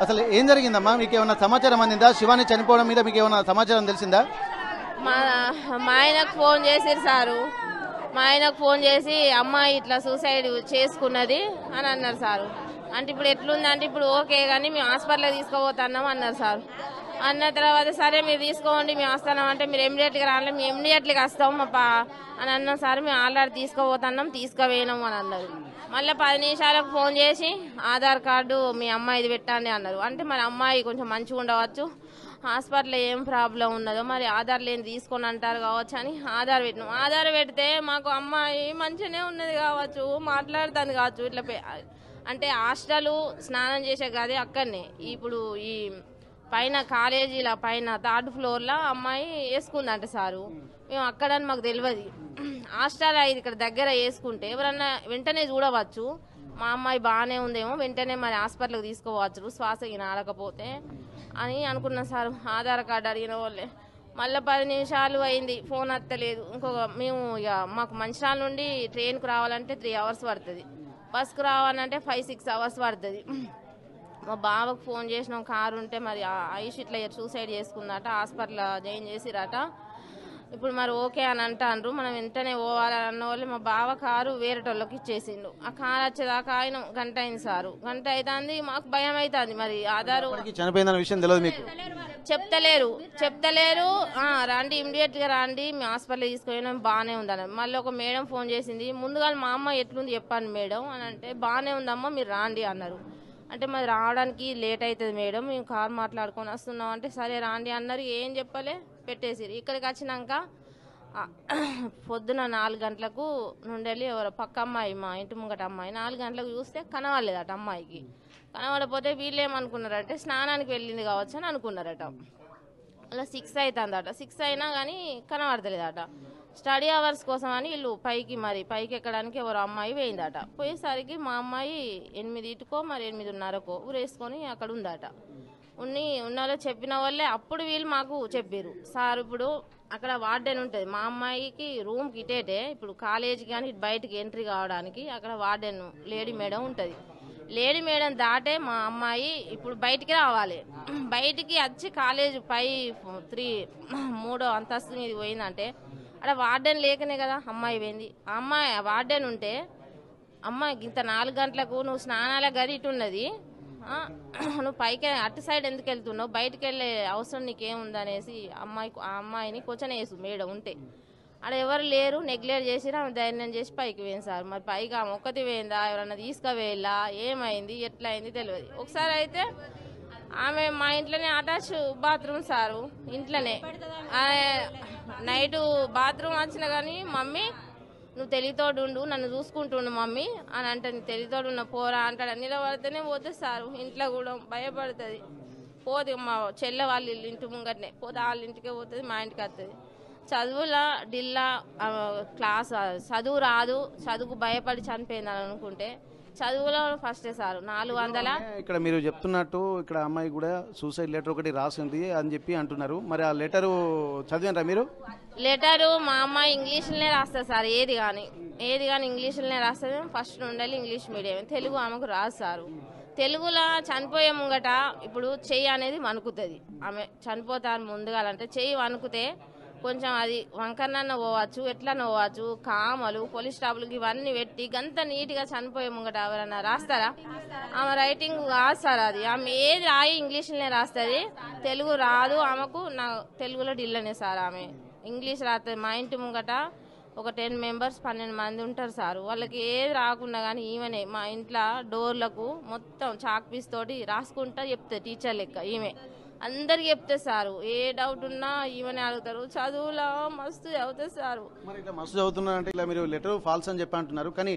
అసలు ఏం జరిగిందమ్మా? మీకు ఏమైనా సమాచారం అందిందా? శివాని చనిపోవడం మీద మీకు ఏమైనా సమాచారం తెలిసిందా? మా మా ఆయనకు ఫోన్ చేసిరు సారు. మా ఆయనకు ఫోన్ చేసి అమ్మాయి ఇట్లా సూసైడ్ చేసుకున్నది అని అన్నారు సారు. అంటే ఇప్పుడు ఎట్లుందంటే ఇప్పుడు ఓకే కానీ మేము హాస్పిటల్కి తీసుకుపోతున్నాం అన్నారు సార్. అన్న తర్వాత సరే మీరు తీసుకోండి మేము వస్తున్నాం అంటే మీరు ఇమ్మీడియట్గా రావాలి, మేము ఇమ్మీడియట్గా వస్తాం అని అన్నాం సార్. మేము ఆల్రెడీ తీసుకుపోతున్నాం తీసుకుపోయినాం అని అన్నారు. మళ్ళీ 10 నిమిషాలకు ఫోన్ చేసి ఆధార్ కార్డు మీ అమ్మాయిది పెట్టండి అన్నారు. అంటే మరి అమ్మాయి కొంచెం మంచిగా ఉండవచ్చు, హాస్పిటల్లో ఏం ప్రాబ్లం ఉన్నదో మరి ఆధార్ లేని తీసుకొని అంటారు కావచ్చు అని ఆధార్ పెట్టినాం. ఆధార్ పెడితే మాకు అమ్మాయి మంచిగానే ఉన్నది కావచ్చు, మాట్లాడుతుంది కావచ్చు. ఇట్లా అంటే హాస్టల్ స్నానం చేసే గది అక్కడనే. ఇప్పుడు ఈ పైన కాలేజీల పైన 3rd ఫ్లోర్లో అమ్మాయి వేసుకుందంట సారు. మేము అక్కడని మాకు తెలియదు. హాస్టల్ ఇది ఇక్కడ దగ్గర వేసుకుంటే ఎవరన్నా వెంటనే చూడవచ్చు, మా అమ్మాయి బాగానే ఉందేమో వెంటనే మరి హాస్పిటల్కి తీసుకోవచ్చు శ్వాస ఆడకపోతే అని అనుకున్నాం సార్. ఆధార్ కార్డు అడిగిన వాళ్ళే మళ్ళీ 10 నిమిషాలు అయింది, ఫోన్ అత్తలేదు. మేము ఇక మాకు మంచిర్యాల నుండి ట్రైన్కు రావాలంటే 3 అవర్స్ పడుతుంది, బస్కు రావాలంటే 5-6 అవర్స్ పడుతుంది. మా బావకు ఫోన్ చేసినాం, కారు ఉంటే మరి ఐష్ ఇట్లా సూసైడ్ చేసుకుందట, హాస్పిటల్ జాయిన్ చేసిరట. ఇప్పుడు మరి ఓకే అని అంటారు, మనం వెంటనే పోవాలని అన్న వాళ్ళు మా బావ కారు వేరేటోళ్ళకి ఇచ్చేసిండు. ఆ కారు వచ్చేదాకా ఆయన గంట అయింది సారు. గంట అవుతుంది, మాకు భయం అవుతుంది. మరి ఆధారు చనిపోయిందన్న విషయం తెలియదు మీకు? చెప్తలేరు. రండి ఇమ్మీడియట్గా రండి మీ హాస్పిటల్ తీసుకుపోయినా బాగానే ఉందని. మళ్ళీ ఒక మేడం ఫోన్ చేసింది, ముందుగా మా అమ్మ ఎట్లుంది చెప్పాను మేడం అని అంటే బాగానే ఉందమ్మా మీరు రాండి అన్నారు. అంటే మరి రావడానికి లేట్ అవుతుంది మేడం, మేము కారు మాట్లాడుకొని వస్తున్నాం అంటే సరే రాండి అన్నారు. ఏం చెప్పలే పెట్టేసిరు. ఇక్కడికి వచ్చినాక పొద్దున 4 గంటలకు నుండి ఎవరో పక్క అమ్మాయి మా ఇంటి ముంగట అమ్మాయి 4 గంటలకు చూస్తే కనవాలేదట. అమ్మాయికి కనవడపోతే వీళ్ళు ఏమనుకున్నారంటే స్నానానికి వెళ్ళింది కావచ్చు అని అనుకున్నారట. అలా 6 అవుతుందట. 6 అయినా కానీ కనబడతలేదట. స్టడీ అవర్స్ కోసం అని వీళ్ళు పైకి ఎక్కడానికి ఎవరో అమ్మాయి పోయిందట. పోయేసరికి మా అమ్మాయి 8:00కో మరి 8:30కో ఊరేసుకొని అక్కడ ఉందట. ఉన్న చెప్పిన వాళ్ళే అప్పుడు వీళ్ళు మాకు చెప్పారు, సార్ ఇప్పుడు అక్కడ వార్డెన్ ఉంటుంది, మా అమ్మాయికి రూమ్కి ఇటేటే ఇప్పుడు కాలేజీకి కానీ బయటికి ఎంట్రీ కావడానికి అక్కడ వార్డెన్ లేడీ మేడం ఉంటుంది. లేడీ మేడం దాటే మా అమ్మాయి ఇప్పుడు బయటికి రావాలి. బయటికి వచ్చి కాలేజ్ పై 3వ అంతస్తు మీద పోయిందంటే అక్కడ వార్డెన్ లేకనే కదా అమ్మాయి పోయింది. ఆ అమ్మాయి వార్డెన్ ఉంటే అమ్మాయి ఇంత 4 గంటలకు నువ్వు స్నానాల గది ఇటున్నది, నువ్వు పైకి అటు సైడ్ ఎందుకు వెళ్తున్నావు, బయటకు వెళ్ళే అవసరం నీకేముందనేసి ఆ అమ్మాయిని క్వశ్చన్ వేసు మేడం ఉంటే. అక్కడ ఎవరు లేరు, నెగ్లెక్ట్ చేసి ఆమె ధైర్యం చేసి పైకి పోయింది సార్. మరి పైకి ఆమె ఒక్కటి పోయిందా, ఎవరన్నా తీసుకువేళ్ళా, ఏమైంది ఎట్లా అయింది తెలియదు. ఒకసారి అయితే ఆమె మా ఇంట్లోనే అటాచ్ బాత్రూమ్ సారు, ఇంట్లోనే నైటు బాత్రూమ్ వచ్చినా కానీ మమ్మీ నువ్వు తెలితోడు ఉండు నన్ను చూసుకుంటుండు మమ్మీ అని అంటే, నీ తెలితోడు ఉన్న పోరా అంటాడు. నిలబడితేనే పోతే సారు. ఇంట్లో కూడా భయపడుతుంది. పోతే మా చెల్లె వాళ్ళ ఇంటి ముంగటనే పోతే వాళ్ళ ఇంటికే పోతుంది, మా ఇంటికి వస్తుంది. చదువులా డిల్లా క్లాస్ చదువు రాదు, చదువుకు భయపడి చనిపోయిందని అనుకుంటే చదువులో ఫస్టే సారు. 400 ఇక్కడ మీరు చెప్తున్నట్టు ఇక్కడ అమ్మాయి కూడా సూసైడ్ లెటర్ ఒకటి రాసింది అని చెప్పి అంటున్నారు. మరి ఆ లెటరు చదివారా మీరు? లెటరు మా అమ్మాయి ఇంగ్లీష్లోనే రాస్తుంది సార్. ఏది కానీ ఇంగ్లీష్లోనే రాస్తుంది. ఫస్ట్ నుండి ఇంగ్లీష్ మీడియం, తెలుగు ఆమెకు రాదు సారు. తెలుగులో చనిపోయే ముంగట ఇప్పుడు చెయ్యి అనేది వణుకుతుంది. ఆమె చనిపోతారు ముందుగాలంటే చెయ్యి వణుకుతే కొంచెం అది వంకరనన్న పోవచ్చు, ఎట్లన్నా పోవచ్చు. కామలు పోలీస్ స్టాఫ్లకి ఇవన్నీ పెట్టి గంత నీట్గా చనిపోయే ముంగట ఎవరన్నా రాస్తారా? ఆమె రైటింగ్ కాదు సార్ అది. ఆమె ఏది రాయి ఇంగ్లీష్లోనే రాస్తుంది, తెలుగు రాదు ఆమెకు. నా తెలుగులో డిల్లనే సార్. ఆమె ఇంగ్లీష్ రాస్తుంది. మా ఇంటి ముంగట ఒక 10 మెంబర్స్ 12 మంది ఉంటారు సార్. వాళ్ళకి ఏది రాకుండా కానీ ఈమెనే మా ఇంట్లో డోర్లకు మొత్తం చాక్ పీస్ తోటి రాసుకుంటా చెప్తుంది, టీచర్ లెక్క ఈమె అందరికి చెప్తారు సారు. ఏ డౌట్ ఉన్నా ఈమెనే అడుగుతారు. చదువులో మస్తు చదువుతారు సారు. మరి ఇట్లా మస్తు చదువుతున్నారంటే ఇలా మీరు లెటర్ ఫాల్స్ అని చెప్పి అంటున్నారు. కానీ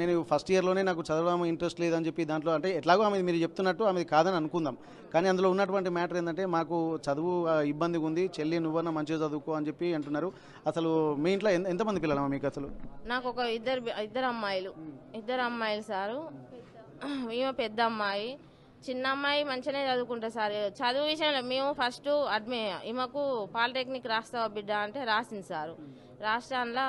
నేను ఫస్ట్ ఇయర్లోనే నాకు చదవడం ఇంట్రెస్ట్ లేదని చెప్పి దాంట్లో అంటే ఎట్లాగో ఆమె మీరు చెప్తున్నట్టు ఆమె కాదని అనుకుందాం. కానీ అందులో ఉన్నటువంటి మ్యాటర్ ఏంటంటే మాకు చదువు ఇబ్బందిగా ఉంది, చెల్లి నువ్వన్నా మంచిగా చదువుకో అని చెప్పి అంటున్నారు. అసలు మీ ఇంట్లో ఎంతమంది పిల్లలమ్మా మీకు? అసలు నాకు ఒక ఇద్దరు అమ్మాయిలు సారు. ఈమె పెద్ద అమ్మాయి, చిన్న అమ్మాయి మంచిగానే చదువుకుంటారు సార్. చదువు విషయంలో మేము ఫస్ట్ ఈమెకు పాలిటెక్నిక్ రాస్తావా బిడ్డ అంటే రాసింది సారు. రాష్ట్రంలో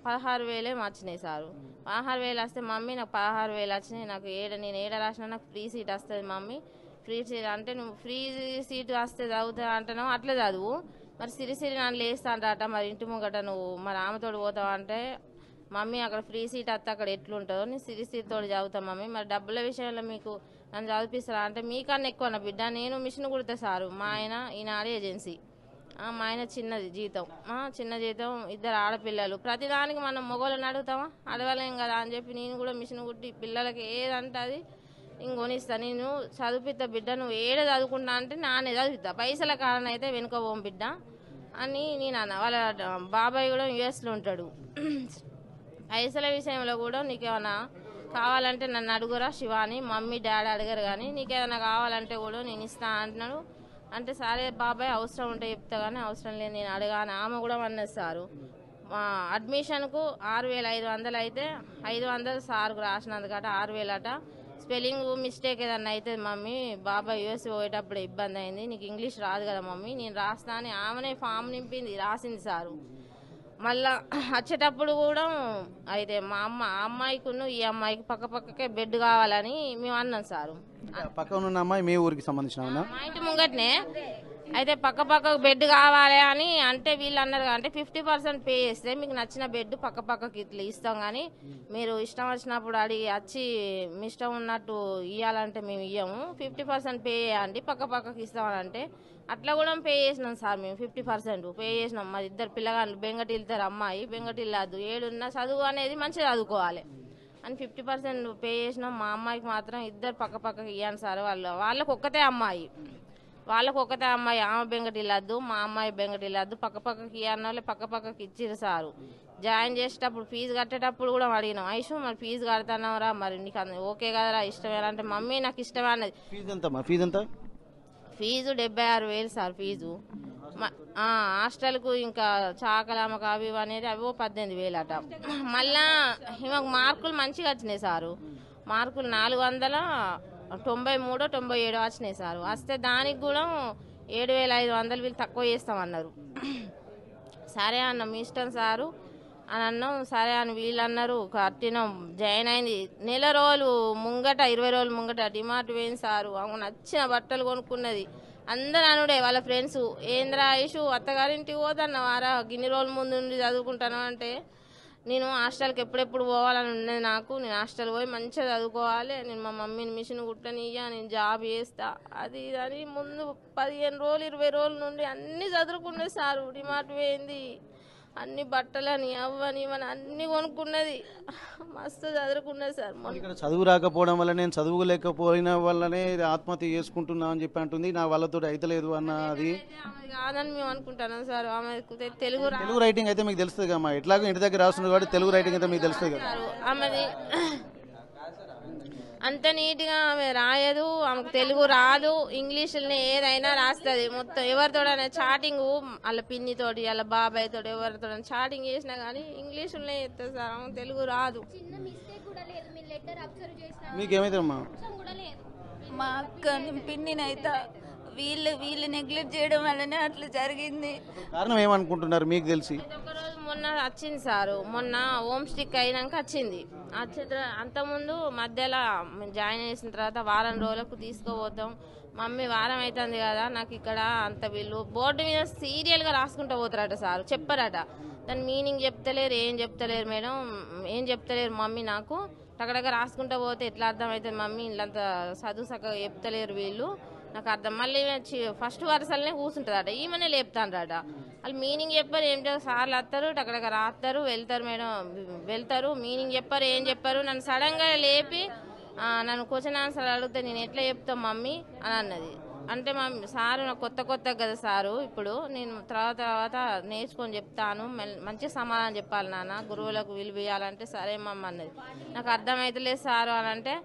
16,000 వచ్చినాయి సారు. 16,000 వస్తే మమ్మీ నాకు 16,000 వచ్చినాయి, నాకు నేను ఏడ రాసినా నాకు ఫ్రీ సీట్ వస్తుంది మమ్మీ, ఫ్రీ సీట్ అంటే నువ్వు ఫ్రీ సీట్ వస్తే చదువుతా అంటున్నావు, అట్లా చదువు. మరి సిరిసిరి నన్ను లేస్తాంటట, మరి ఇంటి ముంగట నువ్వు మరి ఆమెతోటి పోతావు అంటే, మమ్మీ అక్కడ ఫ్రీ సీట్ వస్తే అక్కడ ఎట్లుంటుందో నేను సిరిసిరితో చదువుతాను మమ్మీ, మరి డబ్బుల విషయంలో మీకు నన్ను చదివిస్తారా అంటే, మీకన్నా ఎక్కువ నా బిడ్డ, నేను మిషన్ కుడతా సారు, మా ఆయన ఈనాడు ఏజెన్సీ, మా ఆయన చిన్నది జీతం, చిన్న జీతం, ఇద్దరు ఆడపిల్లలు, ప్రతిదానికి మనం మొగోళ్ళని అడుగుతామా, అడగలేం కదా అని చెప్పి నేను కూడా మిషన్ కుట్టి పిల్లలకి ఏదంటే అది ఇంకొనిస్తా. నేను చదివిస్తా బిడ్డ, నువ్వు ఏడ చదువుకుంటా అంటే నానే చదివిస్తా, పైసల కారణం అయితే వెనుక పోం బిడ్డ అని నేను అన్న. వాళ్ళ బాబాయ్ కూడా యుఎస్లో ఉంటాడు. పైసల విషయంలో కూడా నీకేమైనా కావాలంటే నన్ను అడుగురా శివాని, మమ్మీ డాడీ అడగరు కానీ నీకేమైనా కావాలంటే కూడా నేను ఇస్తా అంటున్నాడు. అంటే సరే బాబాయ్ అవసరం ఉంటే చెప్తా కానీ అవసరం లేదు నేను అడగాను. ఆమె కూడా అన్నది సారు, అడ్మిషన్కు 6,500 అయితే 500 సార్కు రాసినందుకట 6,000 అట. స్పెల్లింగ్ మిస్టేక్ ఏదన్నా అయితే మమ్మీ బాబాయ్ యూఎస్ పోయేటప్పుడు ఇబ్బంది అయింది, నీకు ఇంగ్లీష్ రాదు కదా మమ్మీ నేను రాస్తా అని ఆమెనే ఫామ్ నింపింది, రాసింది సారు. మళ్ళా వచ్చేటప్పుడు కూడా అయితే మా అమ్మాయికును ఈ అమ్మాయికి పక్కకే బెడ్ కావాలని మేము అన్నాం సారు. పక్కన ఉన్న అమ్మాయి మీ ఊరికి సంబంధించిన మా ఇంటి ముంగట్నే అయితే పక్క బెడ్ కావాలి అని అంటే వీళ్ళు అన్నారు అంటే 50% పే చేస్తే మీకు నచ్చిన బెడ్ పక్కకి ఇట్లా ఇస్తాం, కానీ మీరు ఇష్టం వచ్చినప్పుడు అడిగి వచ్చి మీ ఇష్టం ఉన్నట్టు ఇవ్వాలంటే మేము ఇవ్వము, 50% పే చేయండి పక్కకి ఇస్తామని అంటే అట్లా కూడా పే చేసినాం సార్. మేము 50% పే చేసినాం. మా ఇద్దరు పిల్లగాళ్ళు బెంగటి వెళ్తారు, అమ్మాయి బెంగటి వెళ్ళద్దు, ఏడున్న చదువు అనేది మంచిగా చదువుకోవాలి అని 50% పే చేసినాం. మా అమ్మాయికి మాత్రం ఇద్దరు పక్కకి ఇవ్వండి సార్. వాళ్ళకు ఒక్కతే అమ్మాయి, ఆమె బెంగటి వెళ్ళద్దు, మా అమ్మాయి బెంగటి వెళ్ళద్దు, పక్కకి ఇవ్వన్న వాళ్ళు పక్కకి ఇచ్చిరు సారు. జాయిన్ చేసేటప్పుడు ఫీజు కట్టేటప్పుడు కూడా అడిగినాం, ఐషు మరి ఫీజు కడతానవరా, మరి నీకు ఓకే కదరా ఇష్టమేనా అంటే మమ్మీ నాకు ఇష్టమే అన్నది. Fee 76,000 sir fee. హాస్టల్కు ఇంకా చాకలామకు అవి అనేది అవో 18,000 అట. మళ్ళా ఈమెకు మార్కులు మంచిగా వచ్చినాయి సారు, మార్కులు 493, 97 వచ్చినాయి సారు. వస్తే దానికి కూడా 7,500 వీళ్ళు తక్కువ చేస్తామన్నారు. సరే అన్న మీ ఇష్టం సారు అని అన్నాం. సరే అని వీళ్ళు అన్నారు, కట్టినాం. జాయిన్ అయింది నెల రోజులు ముంగట 20 రోజులు ముంగట డిమార్ట్ పోయింది సారు. ఆమె నచ్చిన బట్టలు కొనుక్కున్నది. అందరు అనుడే వాళ్ళ ఫ్రెండ్స్, ఏంద్రా ఐషు అత్తగారింటికి పోదన్నవారా గిన్ని రోజుల ముందు నుండి చదువుకుంటాను అంటే, నేను హాస్టల్కి ఎప్పుడెప్పుడు పోవాలని ఉన్నది నాకు, నేను హాస్టల్ పోయి మంచిగా చదువుకోవాలి, నేను మా మమ్మీని మిషన్ కుట్టనియ్యా, నేను జాబ్ చేస్తా అది అని ముందు 15 రోజులు 20 రోజుల నుండి అన్ని చదువుకున్నది సారు. డిమార్ట్ పోయింది, అన్ని బట్టలని అవ్వని మన అన్ని కొనుక్కున్నది, మస్తు చదువుకున్నది సార్. ఇక్కడ చదువు రాకపోవడం వల్ల నేను చదువులేకపోయిన వల్లనే ఆత్మహత్య చేసుకుంటున్నా అని చెప్పి అంటుంది, నా వాళ్ళతో అయితలేదు అన్నది కాదని మేము అనుకుంటున్నాం సార్. ఆమె తెలుగు రైటింగ్ అయితే మీకు తెలుస్తుంది కమ్మా, ఎట్లాగో ఇంటి దగ్గర రాస్తుంది కాబట్టి తెలుగు రైటింగ్ అయితే మీకు తెలుస్తుంది కదా. ఆమెది అంత నీట్గా ఆమె రాయదు, ఆమెకు తెలుగు రాదు, ఇంగ్లీష్లోనే ఏదైనా రాస్తుంది మొత్తం. ఎవరితోడైనా చాటింగ్ వాళ్ళ పిన్నితోటి వాళ్ళ బాబాయ్ తోటి ఎవరితో చాటింగ్ చేసినా కానీ ఇంగ్లీష్లోనే చేస్తుంది సార్, ఆమెకు తెలుగు రాదు. మీకేమైతేమ్మా మా అక్క పిన్నినైతే వీళ్ళు నెగ్లెక్ట్ చేయడం వల్లనే అట్లా జరిగింది. కారణం ఏమనుకుంటున్నారు మీకు తెలిసి? ఒకరోజు మొన్న వచ్చింది సారు, మొన్న హోమ్ స్టిక్ అయినాక వచ్చింది. అంతకుముందు మధ్యలో జాయిన్ చేసిన తర్వాత వారం రోజులకు తీసుకుపోతాం, మమ్మీ వారం అవుతుంది కదా నాకు ఇక్కడ అంత వీళ్ళు బోర్డు మీద సీరియల్గా రాసుకుంటూ పోతారట సారు, చెప్పరట దాని మీనింగ్ చెప్తలేరు, ఏం చెప్తలేరు మేడం, ఏం చెప్తలేరు మమ్మీ నాకు, టకటక రాసుకుంటూ పోతే ఎట్లా అర్థమవుతుంది మమ్మీ, ఇల్లంతా చదువు చక్కగా చెప్తలేరు వీళ్ళు నాకు అర్థం. మళ్ళీ ఫస్ట్ వరుసలనే కూర్చుంటుందట, ఈమెనే లేపుతాండ్రట, వాళ్ళు మీనింగ్ చెప్పారు ఏం చెప్పారు, సార్లు వస్తారు టకటక రాస్తారు వెళ్తారు మేడం వెళ్తారు, మీనింగ్ చెప్పారు ఏం చెప్పారు. నన్ను సడన్గా లేపి నన్ను క్వశ్చన్ ఆన్సర్ అడిగితే నేను ఎట్లా చెప్తాం మమ్మీ అని అన్నది. అంటే మమ్మీ సారు నాకు కొత్త కదా సారు, ఇప్పుడు నేను తర్వాత నేర్చుకొని చెప్తాను, మంచి సమాధానం చెప్పాలి నాన్న, గురువులకు విలువ ఇవ్వాలంటే సరే మమ్మ అన్నది. నాకు అర్థమవుతలేదు సారు అని అంటే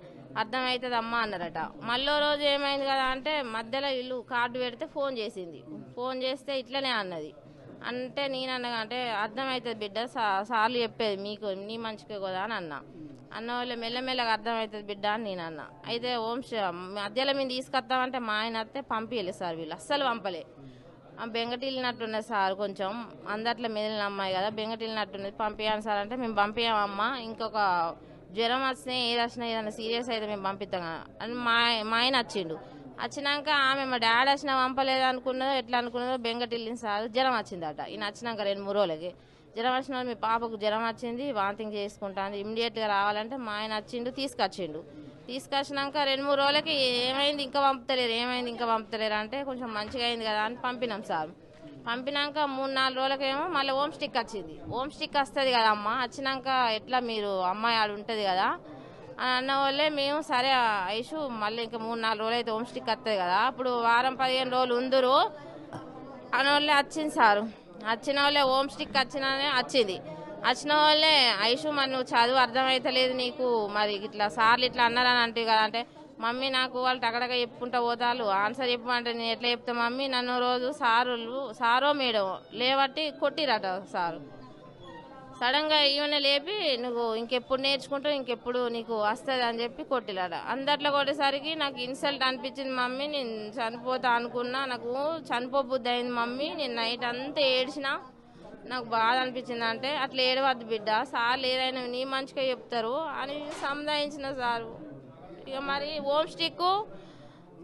అర్థమవుతుంది అమ్మ అన్నారట. మళ్ళీ రోజు ఏమైంది కదా అంటే మధ్యలో వీళ్ళు కార్డు పెడితే ఫోన్ చేసింది, ఫోన్ చేస్తే ఇట్లనే అన్నది. అంటే నేనన్నా అంటే అర్థమవుతుంది బిడ్డ, సార్లు చెప్పేది మీకు నీ మంచిగా కదా అని అన్న వాళ్ళు మెల్లమెల్లగా అర్థమవుతుంది బిడ్డ అని నేను అన్నా. అయితే మధ్యలో మేము తీసుకొస్తామంటే మా ఆయన వస్తే పంపించలేదు సార్, వీళ్ళు అస్సలు పంపలే. బెంగటిల్లినట్టున్నది సార్, కొంచెం అందట్లో మెదిలిన అమ్మాయి కదా బెంగటిల్లినట్టున్నది, పంపించాను సార్ అంటే మేము పంపించామమ్మా, ఇంకొక జ్వరం వచ్చినా ఏది వచ్చినా ఏదైనా సీరియస్ అయితే మేము పంపిస్తాం అని మా ఆయన వచ్చిండు. వచ్చినాక ఆమె మా డాడీ వచ్చినా పంపలేదు అనుకున్నదో ఎట్లా అనుకున్నదో బెంగటిల్లింది సార్. జ్వరం వచ్చిందట. ఈయన వచ్చినాక 2-3 రోజులకి జ్వరం వచ్చిన మీ పాపకు జ్వరం వచ్చింది, వాంతింగ్ చేసుకుంటాను, ఇమ్మీడియట్గా రావాలంటే మా ఆయన వచ్చిండు, తీసుకొచ్చినాక 2-3 రోజులకి ఏమైంది ఇంకా పంపుతలేరు అంటే కొంచెం మంచిగా అయింది కదా అని పంపినాం సార్. పంపినాక 3-4 రోజులకేమో మళ్ళీ హోమ్ స్టిక్ వచ్చింది. హోమ్ స్టిక్ వస్తుంది కదా అమ్మ, వచ్చినాక ఎట్లా మీరు అమ్మాయి ఆడు ఉంటుంది కదా అని అన్న వాళ్ళే మేము సరే ఐషు మళ్ళీ ఇంకా 3-4 రోజులు అయితే హోమ్ స్టిక్ వస్తుంది కదా, అప్పుడు వారం 15 రోజులు ఉందరు అన్న వాళ్ళే వచ్చింది సారు. వచ్చిన వాళ్ళే హోమ్ స్టిక్ వచ్చిన వాళ్ళే ఐషు మరి నువ్వు చదువు అర్థమైతలేదు నీకు, మరి ఇట్లా సార్లు ఇట్లా అన్నారని అంటే కదా అంటే, మమ్మీ నాకు వాళ్ళు టకటక చెప్పుకుంటా పోతారు, ఆన్సర్ చెప్పమంటే నేను ఎట్లా చెప్తా మమ్మీ, నన్ను రోజు సారో మేడం లేవట్టి కొట్టిరట సారు. సడన్గా ఈవెన లేపి నువ్వు ఇంకెప్పుడు నేర్చుకుంటావు, ఇంకెప్పుడు నీకు వస్తుంది అని చెప్పి కొట్టిరట. అందట్లో కొట్టేసరికి నాకు ఇన్సల్ట్ అనిపించింది మమ్మీ, నేను చనిపోతా అనుకున్నా, నాకు చనిపోబుద్ధి అయింది మమ్మీ, నేను నైట్ అంతా ఏడ్చినా, నాకు బాధ అనిపించింది. అంటే అట్లా ఏడవద్దు బిడ్డ, సార్లు ఏదైనా నీ మంచిగా చెప్తారు అని సంధాయించిన సారు. ఇక మరి హోమ్ స్టిక్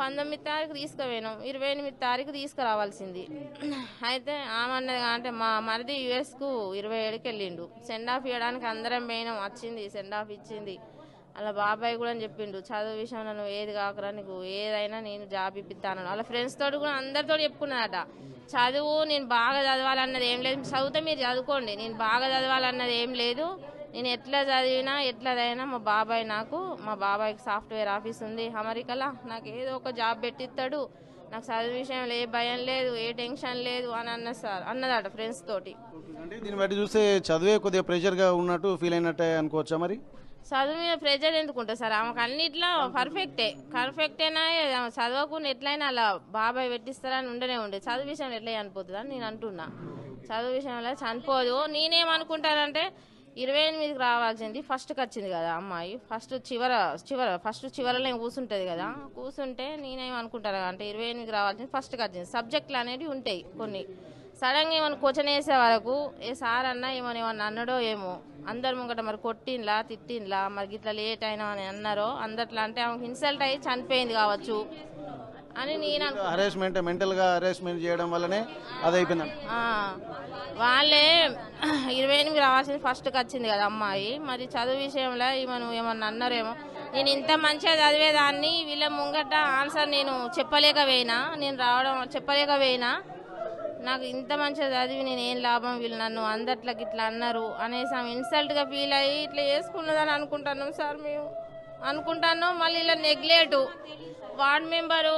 19 తారీఖు తీసుకుపోయినాం, 28 తారీఖు తీసుకురావాల్సింది. అయితే ఆమన్నది అంటే మా మరిది యుఎస్కు 27కి వెళ్ళిండు, సెండ్ ఆఫ్ ఇవ్వడానికి అందరం పోయినాం, వచ్చింది సెండ్ ఆఫ్ ఇచ్చింది. అలా బాబాయ్ కూడా చెప్పిండు, చదువు విషయంలో నువ్వు ఏది కాకరా, నీకు ఏదైనా నేను జాబ్ ఇప్పిస్తాను. వాళ్ళ ఫ్రెండ్స్ తోటి కూడా అందరితో చెప్పుకున్నదట, చదువు నేను బాగా చదవాలన్నది ఏం లేదు, చదివితే మీరు చదువుకోండి, నేను బాగా చదవాలన్నది ఏం లేదు, నేను ఎట్లా చదివినా ఎట్లదైనా మా బాబాయ్కి సాఫ్ట్వేర్ ఆఫీస్ ఉంది అమెరికాలో, నాకు ఏదో ఒక జాబ్ పెట్టిస్తాడు, నాకు చదువు విషయంలో ఏ భయం లేదు, ఏ టెన్షన్ లేదు అని అన్నదట ఫ్రెండ్స్ తోటి. అంటే దీన్ని బట్టి చూస్తే చదివే కొద్దిగా ప్రెషర్గా ఉన్నట్టు ఫీల్ అయినట్టే అనుకోవచ్చా? మరి చదువు మీద ప్రెజర్ ఎందుకుంటుంది సార్, ఆమెకు అన్నిట్లో పర్ఫెక్టేనా, చదవకుండా ఎట్లయినా అలా బాబాయ్ పెట్టిస్తారని ఉండే చదువు విషయంలో ఎట్లా చనిపోతుంది అని నేను అంటున్నా. చదువు విషయంలో చనిపోదు. నేనేమనుకుంటానంటే 28కి రావాల్సింది ఫస్ట్కి వచ్చింది కదా అమ్మాయి, ఫస్ట్ చివరలో కూర్చుంటుంది కదా, కూర్చుంటే నేనేమనుకుంటాను అంటే 28కి రావాల్సింది ఫస్ట్కి వచ్చింది. సబ్జెక్టులు అనేవి ఉంటాయి కొన్ని, సడన్గా ఏమైనా క్వశ్చన్ వేసే వరకు ఏ సార్ అన్నా ఏమన్నా అన్నాడో ఏమో, అందరు ముంగట మరి కొట్టిండ్లా తిట్టిండ్లా, మరి ఇట్లా లేట్ అయినా అని అన్నారో అందట్లా, అంటే ఆమెకు ఇన్సల్ట్ అయ్యి చనిపోయింది కావచ్చు అని నేను హరాస్మెంట్, మెంటల్గా హరాస్మెంట్ చేయడం వల్లనే అది అయిపోయింది. వాళ్ళే 28కి రావాల్సింది ఫస్ట్కి వచ్చింది కదా అమ్మాయి, మరి చదువు విషయంలో ఏమన్నా అన్నారేమో, నేను ఇంత మంచిగా చదివేదాన్ని వీళ్ళ ముంగట ఆన్సర్ నేను చెప్పలేకపోయినా, నాకు ఇంత మంచిగా చదివి నేను ఏం లాభం, వీళ్ళు నన్ను అందట్లకి ఇట్లా అన్నారు అనేసి ఆమె ఇన్సల్ట్గా ఫీల్ అయ్యి ఇట్లా చేసుకున్నదని అనుకుంటున్నాం సార్ మేము. అనుకుంటున్నాం మళ్ళీ ఇలా నెగ్లెక్ట్, వార్డు మెంబరు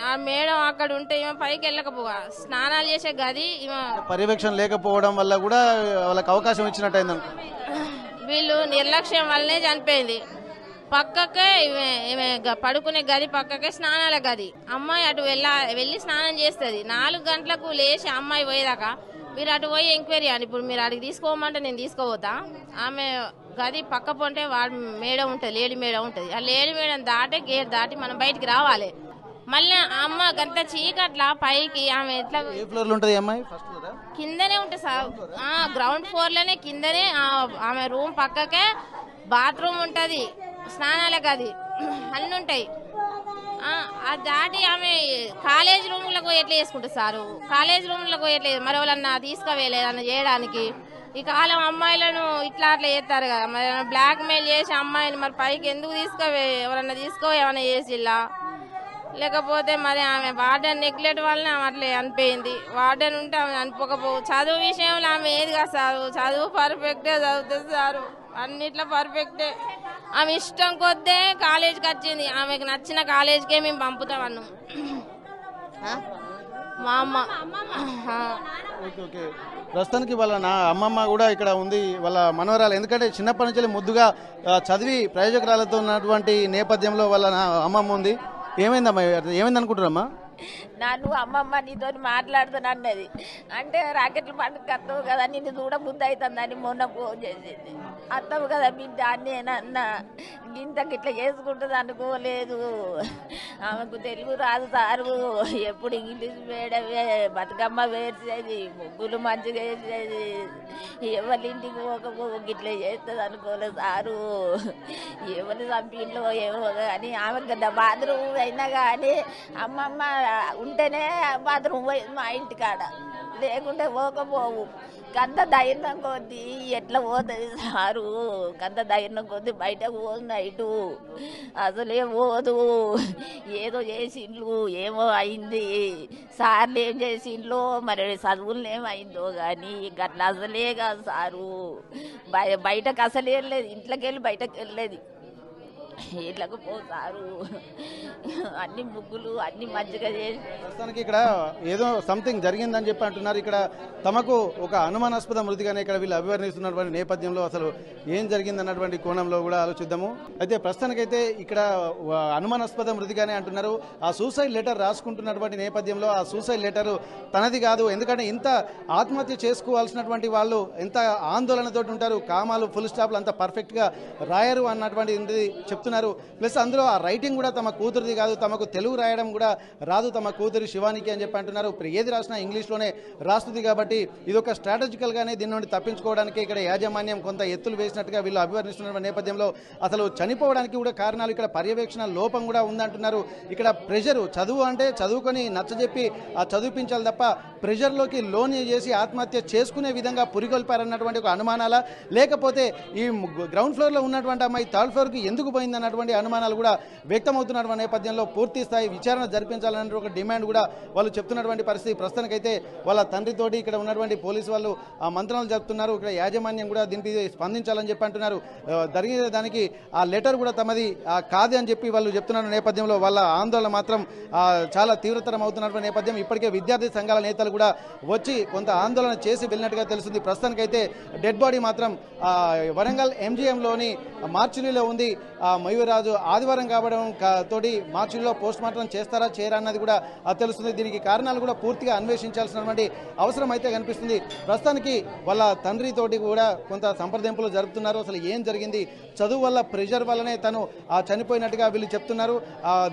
ఆ మేడం అక్కడ ఉంటే ఈమె పైకి వెళ్ళకపోగా, స్నానాలు చేసే గది పర్యవేక్షణ లేకపోవడం వల్ల కూడా వాళ్ళకి అవకాశం ఇచ్చినట్టు అయింది. వీళ్ళు నిర్లక్ష్యం వల్లనే చనిపోయింది. పక్కకే ఈమె పడుకునే గది పక్కకే స్నానాల గది, అమ్మాయి అటు వెళ్ళి స్నానం చేస్తుంది. 4 గంటలకు లేచి అమ్మాయి పోయేదాకా మీరు అటు పోయి ఎంక్వైరీ అని, ఇప్పుడు మీరు అడిగి తీసుకోమంటే నేను తీసుకోపోతా. ఆమె గది పక్క పొంటే వాడు మేడం ఉంటుంది, లేడీ మేడం ఉంటుంది, ఆ లేడీ మేడం గేట్ దాటి మనం బయటికి రావాలి. మళ్ళీ అమ్మ గంత చీకట్లా పైకి ఆమె ఎట్లా కిందనే ఉంటుంది సార్, గ్రౌండ్ ఫ్లోర్లోనే కిందనే ఆమె రూమ్ పక్కకే బాత్రూమ్ ఉంటుంది, స్నానాల గది అన్నీ ఉంటాయి. అది దాటి ఆమె కాలేజ్ రూమ్లకు ఎట్లా చేసుకుంటుంది సారు, కాలేజ్ రూమ్లకు ఎట్లా మరి వాళ్ళన్నా తీసుకువేలేదన్నా చేయడానికి. ఈ కాలం అమ్మాయిలను ఇట్లా అట్లా చేస్తారు కదా, మరి బ్లాక్ మెయిల్ చేసి అమ్మాయిని మరి పైకి ఎందుకు ఎవరన్నా ఏమైనా చేసిల్లా, లేకపోతే మరి ఆమె వార్డెన్ నెగ్లెక్ట్ వల్లనే ఆమె అట్లా అనిపోయింది. వార్డెన్ ఉంటే ఆమె అనిపోకపోవు. చదువు విషయంలో ఆమె ఏది కాదు సారు, చదువు పర్ఫెక్టే చదువుతుంది సారు, అన్నిట్లో పర్ఫెక్టే. ఆమె ఇష్టం కొద్దే కాలేజీకి వచ్చింది, ఆమెకు నచ్చిన కాలేజీకే మేము పంపుతాం అన్నాం మా అమ్మ. ప్రస్తుతానికి వాళ్ళ అమ్మమ్మ కూడా ఇక్కడ ఉంది, వాళ్ళ మనవరాలు. ఎందుకంటే చిన్నప్పటి నుంచి ముద్దుగా చదివి ప్రయోజకురాలతో ఉన్నటువంటి నేపథ్యంలో వాళ్ళ అమ్మమ్మ ఉంది. ఏమైందమ్మా, ఏమైంది అనుకుంటున్నారమ్మా? నన్ను అమ్మమ్మ నీతో మాట్లాడుతాను అన్నది, అంటే రాకెట్లు పండుగ వస్తావు కదా, నిన్ను చూడబుద్ధి అవుతుందని మొన్న ఫోన్ చేసింది. వస్తావు కదా బిడ్డ అని నేను అన్న, ఇంతకు ఇట్లా చేసుకుంటుంది అనుకోలేదు. ఆమెకు తెలుగు రాదు సారు, ఎప్పుడు ఇంగ్లీష్ మేడమే, బతుకమ్మ వేసేది, ముగ్గులు మంచిగా వేసేది, ఎవరింటికి ఇట్లా చేస్తుంది అనుకోలేదు సారు. ఎవరు చంపిండ్లో ఏమో కానీ ఆమె బాత్రూమ్ అయినా కానీ అమ్మమ్మ ఉంటేనే బాత్రూమ్ పోయింది మా ఇంటికాడ, లేకుంటే పోకపోవు. కంత ధైర్యం కొద్ది ఎట్లా పోతుంది సారు, కంత ధైర్యం కొద్ది బయటకు పోదు నైటు, అసలే పోదు. ఏదో చేసిండ్లు, ఏమో అయింది, సార్లు ఏం చేసిండ్లో మరి, చదువులు ఏమైందో కానీ గట్లా అసలే కాదు సారు. బయటకు అసలే వెళ్ళలేదు, ఇంట్లోకి వెళ్ళి బయటకు వెళ్ళలేదు, ఇట్లకు పోతారు. అన్ని ముగ్గులు అన్ని మంచిగా చేసి ప్రస్తుతానికి ఇక్కడ ఏదో సంథింగ్ జరిగిందని చెప్పి అంటున్నారు. ఇక్కడ తమకు ఒక అనుమానాస్పద మృతిగానే ఇక్కడ వీళ్ళు అభివర్ణిస్తున్నటువంటి నేపథ్యంలో అసలు ఏం జరిగిందన్నటువంటి కోణంలో కూడా ఆలోచిద్దాము. అయితే ప్రస్తుతానికైతే ఇక్కడ అనుమానాస్పద మృతిగానే అంటున్నారు. ఆ సూసైడ్ లెటర్ రాసుకుంటున్నటువంటి నేపథ్యంలో ఆ సూసైడ్ లెటర్ తనది కాదు, ఎందుకంటే ఇంత ఆత్మహత్య చేసుకోవాల్సినటువంటి వాళ్ళు ఎంత ఆందోళనతో ఉంటారు, కామాలు ఫుల్ స్టాప్లు అంత పర్ఫెక్ట్గా రాయరు అన్నటువంటి చెప్తున్నారు. ప్లస్ అందులో ఆ రైటింగ్ కూడా తమ కూతురిది కాదు, తమకు తెలుగు రాయడం కూడా రాదు తమ కూతురు శివానికి అని చెప్పి అంటున్నారు. ఏది రాసినా ఇంగ్లీష్లోనే రాస్తుంది కాబట్టి ఇదొక స్ట్రాటజికల్గానే దీని నుండి తప్పించుకోవడానికి ఇక్కడ యాజమాన్యం కొంత ఎత్తులు వేసినట్టుగా వీళ్ళు అభివర్ణిస్తున్న నేపథ్యంలో అసలు చనిపోవడానికి కూడా కారణాలు ఇక్కడ పర్యవేక్షణ లోపం కూడా ఉందంటున్నారు. ఇక్కడ ప్రెషరు, చదువు అంటే చదువుకొని నచ్చజెప్పి ఆ చదివించాలి తప్ప ప్రెషర్లోకి లోన్ చేసి ఆత్మహత్య చేసుకునే విధంగా పురికొల్పారన్నటువంటి ఒక అనుమానాల, లేకపోతే ఈ గ్రౌండ్ ఫ్లోర్లో ఉన్నటువంటి అమ్మాయి థర్డ్ ఫ్లోర్కి ఎందుకు పోయిందన్నటువంటి అనుమానాలు కూడా వ్యక్తమవుతున్నటువంటి నేపథ్యంలో పూర్తి స్థాయి విచారణ జరిపించాలనే ఒక డిమాండ్ కూడా వాళ్ళు చెప్తున్నటువంటి పరిస్థితి. ప్రస్తుతానికైతే వాళ్ళ తండ్రితోటి ఇక్కడ ఉన్నటువంటి పోలీసు వాళ్ళు ఆ మంత్రాలు జరుపుతున్నారు. ఇక్కడ యాజమాన్యం కూడా దీనికి స్పందించాలని చెప్పి అంటున్నారు. జరిగిన దానికి ఆ లెటర్ కూడా తమది కాదు అని చెప్పి వాళ్ళు చెప్తున్న నేపథ్యంలో వాళ్ళ ఆందోళన మాత్రం చాలా తీవ్రతరం అవుతున్నటువంటి నేపథ్యం. ఇప్పటికే విద్యార్థి సంఘాల నేతలు కూడా వచ్చి కొంత ఆందోళన చేసి వెళ్ళినట్టుగా తెలుస్తుంది. ప్రస్తుతానికైతే డెడ్ బాడీ మాత్రం వరంగల్ ఎంజీఎంలోని మార్చురీలో ఉంది. మయూరాజు ఆదివారం కావడం తోటి మార్చిలో పోస్ట్ మార్టం చేస్తారా చేయరా అన్నది కూడా తెలుస్తుంది. దీనికి కారణాలు కూడా పూర్తిగా అన్వేషించాల్సినటువంటి అవసరం అయితే కనిపిస్తుంది. ప్రస్తుతానికి వాళ్ళ తండ్రితోటి కూడా కొంత సంప్రదింపులు జరుపుతున్నారు. అసలు ఏం జరిగింది, చదువు వల్ల ప్రెషర్ వల్లనే తను చనిపోయినట్టుగా వీళ్ళు చెప్తున్నారు.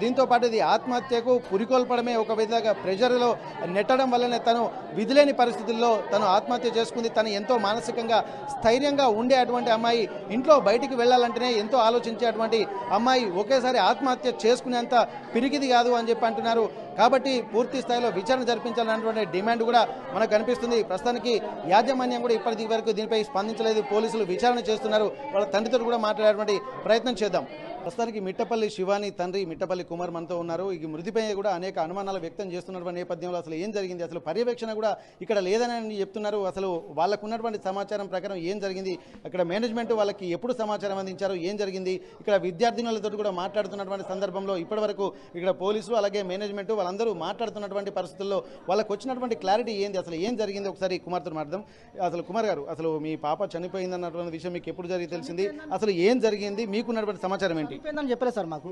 దీంతో పాటు ఇది ఆత్మహత్యకు పురికొల్పడమే, ఒక విధంగా ప్రెషర్లో నెట్టడం వల్లనే తను విధిలేని పరిస్థితుల్లో తను ఆత్మహత్య చేసుకుంది. తను ఎంతో మానసికంగా స్థైర్యంగా ఉండే అటువంటి అమ్మాయి, ఇంట్లో బయటికి వెళ్ళాలంటేనే ఎంతో ఆలోచించేటువంటి అమ్మాయి ఒకేసారి ఆత్మహత్య చేసుకునేంత పిరికిది కాదు అని చెప్పి అంటున్నారు. కాబట్టి పూర్తి స్థాయిలో విచారణ జరిపించాలన్నటువంటి డిమాండ్ కూడా మనకు కనిపిస్తుంది. ప్రస్తుతానికి యాజమాన్యం కూడా ఇప్పటి వరకు దీనిపై స్పందించలేదు. పోలీసులు విచారణ చేస్తున్నారు. వాళ్ళ తండ్రితో కూడా మాట్లాడేటువంటి ప్రయత్నం చేద్దాం. ప్రస్తుతానికి మిట్టపల్లి శివాని తండ్రి మిట్టపల్లి కుమార్ మనతో ఉన్నారు. ఈ మృతిపై కూడా అనేక అనుమానాలు వ్యక్తం చేస్తున్నటువంటి నేపథ్యంలో అసలు ఏం జరిగింది, అసలు పర్యవేక్షణ కూడా ఇక్కడ లేదని చెప్తున్నారు. అసలు వాళ్ళకు ఉన్నటువంటి సమాచారం ప్రకారం ఏం జరిగింది, అక్కడ మేనేజ్మెంట్ వాళ్ళకి ఎప్పుడు సమాచారం అందించారు, ఏం జరిగింది, ఇక్కడ విద్యార్థినులతో కూడా మాట్లాడుతున్నటువంటి సందర్భంలో ఇప్పటివరకు ఇక్కడ పోలీసులు అలాగే మేనేజ్మెంట్ వాళ్ళందరూ మాట్లాడుతున్నటువంటి పరిస్థితుల్లో వాళ్ళకు వచ్చినటువంటి క్లారిటీ ఏంది, అసలు ఏం జరిగింది ఒకసారి కుమార్తో మాట్లాడదాం. అసలు కుమార్ గారు, అసలు మీ పాప చనిపోయిందన్నటువంటి విషయం మీకు ఎప్పుడు జరిగి తెలిసింది, అసలు ఏం జరిగింది, మీకున్నటువంటి సమాచారం ఏంటి? అయిపోయిందని చెప్పలేదు సార్. మాకు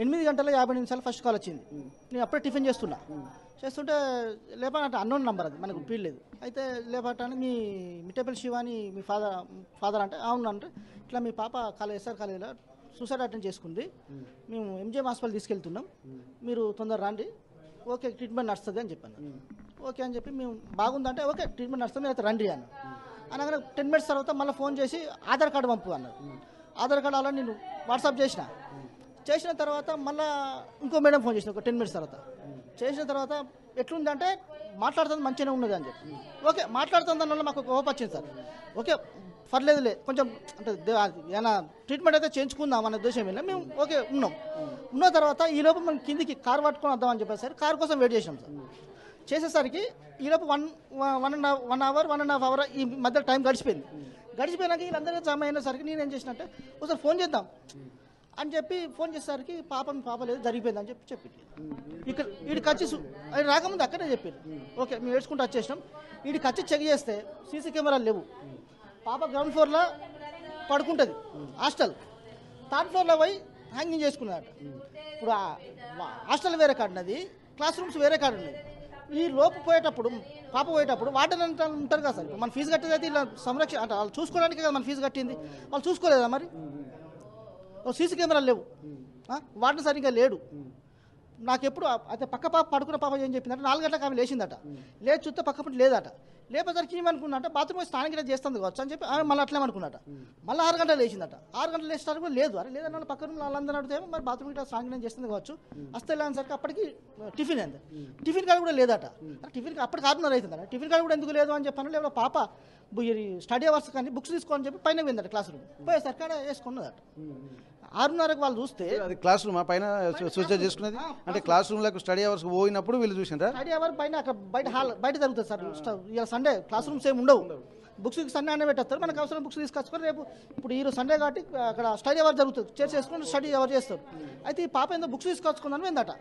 8 గంటల 50 నిమిషాలు ఫస్ట్ కాల్ వచ్చింది. నేను అప్పుడే టిఫిన్ చేస్తుంటే లేపట అన్నోన్ నంబర్, అది మనకు పీలేదు. అయితే లేపటాన్ని మీ మిట్టపల్లి శివాని మీ ఫాదర్ అంటే అవును అంటే, ఇట్లా మీ పాప ఎస్ఆర్ కాలేజీలో సూసైడ్ అటెంప్ట్ చేసుకుంది, మేము ఎంజిఎం హాస్పిటల్ తీసుకెళ్తున్నాం, మీరు తొందర రండి, ఓకే ట్రీట్మెంట్ నడుస్తుంది అని చెప్పాను. ఓకే అని చెప్పి మేము బాగుందంటే ఓకే ట్రీట్మెంట్ నడుస్తుంది అయితే రండి అన్న. అనగానే 10 మినిట్స్ తర్వాత మళ్ళీ ఫోన్ చేసి ఆధార్ కార్డు పంపు అన్నారు. ఆధార్ కార్డు అలా నేను వాట్సాప్ చేసిన తర్వాత మళ్ళీ ఇంకో మేడం ఫోన్ చేసిన ఒక 10 మినిట్స్ తర్వాత. చేసిన తర్వాత ఎట్లుందంటే మాట్లాడుతుంది మంచిగానే ఉన్నది అని చెప్పి, ఓకే మాట్లాడుతుంది దానివల్ల మాకు ఒక హోప్ వచ్చింది సార్. ఓకే పర్లేదులే కొంచెం అంటే ఏమైనా ట్రీట్మెంట్ అయితే చేయించుకుందాం అనే ఉద్దేశం వెళ్ళాం మేము. ఓకే ఉన్న తర్వాత ఈలోపు మనం కిందికి కారు పట్టుకొని వద్దామని చెప్పేసరి కారు కోసం వెయిట్ చేసాం సార్. చేసేసరికి ఈలోపు 1.5 అవర్ ఈ మధ్య టైం గడిచిపోయినాక వీళ్ళందరూ జమ అయినసరికి నేను ఏం చేసినట్టే ఒకసారి ఫోన్ చేద్దాం అని చెప్పి ఫోన్ చేసేసరికి పాప లేదు జరిగిపోయింది అని చెప్పి ఇక్కడ వీడికి వచ్చి రాకముందు అక్కడే చెప్పారు. ఓకే మేము ఏడ్చుకుంటూ వచ్చేసినాం. వీడికి వచ్చి చెక్ చేస్తే సీసీ కెమెరాలు లేవు. పాప గ్రౌండ్ ఫ్లోర్లో పడుకుంటుంది, హాస్టల్ 3rd ఫ్లోర్లో పోయి హ్యాంగింగ్ చేసుకున్నాడు. ఇప్పుడు హాస్టల్ వేరే కాడినది, క్లాస్ రూమ్స్ వేరే కాడున్నది. ఈ లోపు పాప పోయేటప్పుడు వాటర్ ఉంటారు కదా సార్, మన ఫీజు కట్టేది అయితే ఇలా సంరక్షణ అంటే వాళ్ళు చూసుకోవడానికి కదా మన ఫీజు కట్టింది, వాళ్ళు చూసుకోలేదా మరి? సీసీ కెమెరాలు లేవు, వాటిని సరిగ్గా లేడు. నాకెప్పుడు అయితే పక్క పాప పడుకున్న పాప ఏం చెప్పిందంటే 4 గంటలకు ఆమె లేచిందట, లేచి చూస్తే పక్క పుట్టి లేదట. లేపేసరికి ఏమనుకున్నట బాత్రూమ్ స్నానం గిట్లా చేస్తుంది కావచ్చు అని చెప్పి ఆమె మళ్ళీ అట్లే అనుకున్నట. మళ్ళీ 6 గంటలు లేచిందట, 6 గంటలు లేచినట్టు కూడా లేదు. అరే లేదన్న పక్క రూమ్ వాళ్ళందరూ అడిగితే మరి బాత్రూమ్ గిట్లా స్నానం చేస్తుంది కావచ్చు, వస్తే వెళ్ళేసరికి అప్పటికి టిఫిన్ అయింది. టిఫిన్ కాడ కూడా లేదట. టిఫిన్ అప్పటికి 6:30 అవుతుందట. టిఫిన్ కాడ కూడా ఎందుకు లేదు అని చెప్పాను. లేదా పాప స్టడీ అవర్స్ కానీ బుక్స్ తీసుకోని చెప్పి పైన పోయిందట, క్లాస్ రూమ్ పోయేసరికి అక్కడ వేసుకున్నదట. 6:30కు వాళ్ళు చూస్తే అది క్లాస్ రూమ్ పైన సూసైడ్ చేసుకున్నది అంటే క్లాస్ రూమ్ లకు స్టడీ అవర్స్ పోయినప్పుడు వీళ్ళు చూసినారా? స్టడీ అవర్ పైన అక్కడ బయట జరుగుతుంది సార్. ఇలా సండే క్లాస్ రూమ్స్ ఏమి ఉండవు, బుక్స్ సండే అనే పెట్టేస్తారు. మనకు అవసరం బుక్స్ తీసుకొచ్చుకొని రేపు ఇప్పుడు ఈరోజు సండే కాబట్టి అక్కడ స్టడీ అవర్ జరుగుతుంది, చర్చ చేసుకుని స్టడీ అవర్ చేస్తారు. అయితే ఈ పాప ఏందో బుక్స్ తీసుకొచ్చుకుందని ఏందట,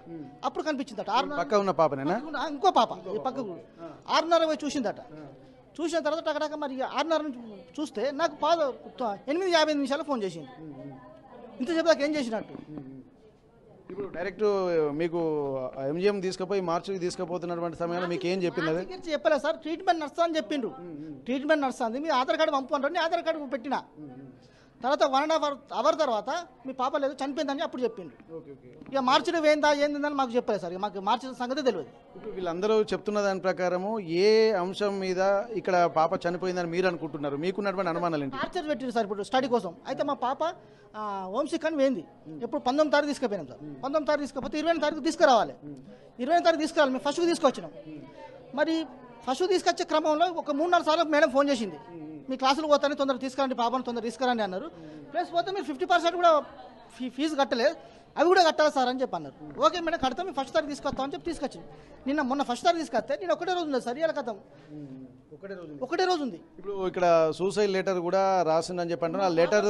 అప్పుడు కనిపించిందట. పక్క ఉన్న పాపనేనా? ఇంకో పాప ఈ పక్కకు 6:30 పోయి చూసిందట. చూసిన తర్వాత అక్కడ మరి 6:30 చూస్తే నాకు 8:58 ఫోన్ చేసింది. ఇంత చెప్పాక ఏం చేసినట్టు. ఇప్పుడు డైరెక్ట్ మీకు ఎంజిఎం తీసుకుపోయి మార్చికి తీసుకుపోతున్నటువంటి సమయంలో మీకు ఏం చెప్పింది? అది చెప్పలేదు సార్, ట్రీట్మెంట్ నడుస్తా అని చెప్పిండ్రు. ట్రీట్మెంట్ నడుస్తుంది, మీ ఆధార్ కార్డు పంపు అంటారు. ఆధార్ కార్డు పెట్టిన తర్వాత 1.5 అవర్ తర్వాత మీ పాప లేదు చనిపోయిందని అప్పుడు చెప్పిండు. ఇక మార్చిలో ఏందా ఏందని మాకు చెప్పలేదు సార్, మాకు మార్చిన సంగతి తెలియదు. ఇప్పుడు వీళ్ళందరూ చెప్తున్న దాని ప్రకారము ఏ అంశం మీద ఇక్కడ పాప చనిపోయిందని మీరు అనుకుంటున్నారు? మీకున్నటువంటి అనుమానాలు ఏంటి? టార్చర్ పెట్టింది సార్ ఇప్పుడు స్టడీ కోసం. అయితే మా పాప హోమ్సిక్ అని పోయింది. ఎప్పుడు 19వ తారీఖు తీసుకుపోయినాం సార్. 19వ తారీఖు తీసుకపోతే 20వ తారీఖు తీసుకురావాలి. 20వ తారీఖు తీసుకురావాలి. మేము ఫస్ట్కి తీసుకొచ్చినాం. మరి ఫస్ట్ తీసుకొచ్చే క్రమంలో ఒక 3-4 సార్లు మేడం ఫోన్ చేసింది, మీ క్లాసులు పోతానే తొందరగా తీసుకురండి, పాపను తొందరగా తీసుకురండి అన్నారు. ప్లస్ పోతే మీరు 50% కూడా ఫీజు కట్టలేదు, అవి కూడా కట్టాలి సార్ అని చెప్పి అన్నారు. ఓకే మేడం కడతాం, మేము ఫస్ట్ తారీఖు తీసుకొస్తామని చెప్పి తీసుకొచ్చింది. మొన్న ఫస్ట్ తారీఖు తీసుకొస్తే నేను ఒకటే రోజు ఉంది సార్, ఇలా కథం ఒకటే రోజు ఉంది. ఇప్పుడు ఇక్కడ సూసైడ్ లెటర్ కూడా రాసిందని చెప్పి అంటారు. ఆ లెటర్